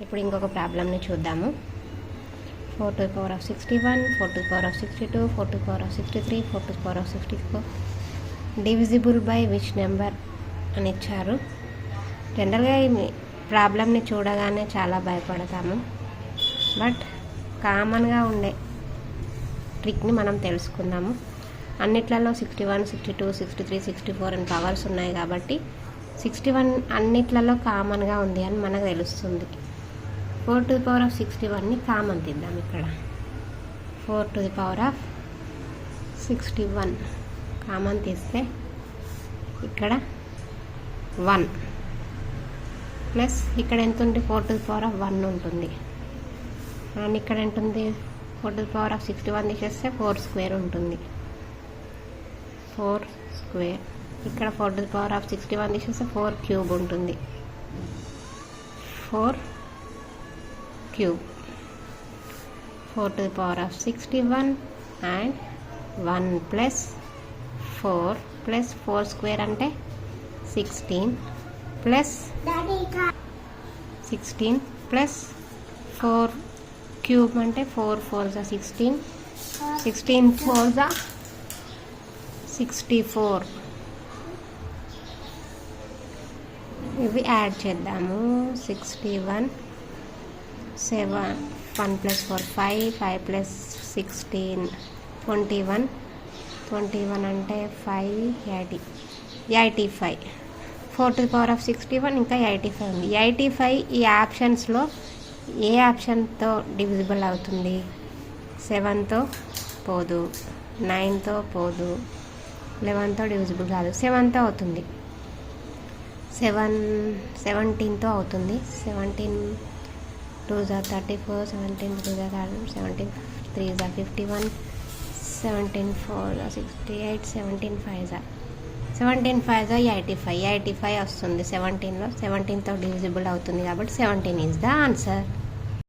ఇప్పుడు ఇంకొక ప్రాబ్లమ్ని చూద్దాము. 4 to the power of 61, 4 to the power of 62, 4 to the power of 63, 4 to the power of 64 divisible by which number అని ఇచ్చారు. జనరల్గా ఈ ప్రాబ్లమ్ని చూడగానే చాలా భయపడతాము, బట్ కామన్గా ఉండే ట్రిక్ని మనం తెలుసుకుందాము. అన్నిట్లలో 61, 62, 63, 64 అని పవర్స్ ఉన్నాయి కాబట్టి 61 అన్నిట్లలో కామన్గా ఉంది అని మనకు తెలుస్తుంది. 4 to the power of 61ని కామన్ తీద్దాం. ఇక్కడ 4 to the power of 61 common తీస్తే ఇక్కడ 1 ప్లస్ ఇక్కడ ఎంత ఉంది, 4 to the power of 1 ఉంటుంది. అండ్ ఇక్కడ ఎంత ఉంది, 4 to the power of 61 తీసేస్తే 4 స్క్వేర్ ఉంటుంది. 4 స్క్వేర్. ఇక్కడ 4 to the power of 61 తీసేస్తే 4 క్యూబ్ ఉంటుంది. 4 cube. 4 to the power of 61 and 1 plus 4 plus 4 square అంటే 16 ప్లస్ 16 ప్లస్ 4 క్యూబ్ అంటే 4 4 16, 16 4 64. ఇవి యాడ్ చేద్దాము. 61 7 1 plus 4 5 5 plus 16 21 అంటే 5 85. 4 to the power of 61 ఇంకా 85 ఉంది. 85 ఈ ఆప్షన్స్లో ఏ ఆప్షన్తో డివిజిబుల్ అవుతుంది? 7తో పోదు, 9తో పోదు, 11తో డివిజిబుల్ కాదు, 7తో అవుతుంది. 17తో అవుతుంది. 17 2 34, 17 2 17 3 51, 17 4 68, 17 5 17 5 85 వస్తుంది. 17తో డివిజిబుల్ అవుతుంది కాబట్టి 17 ఈజ్ ద ఆన్సర్.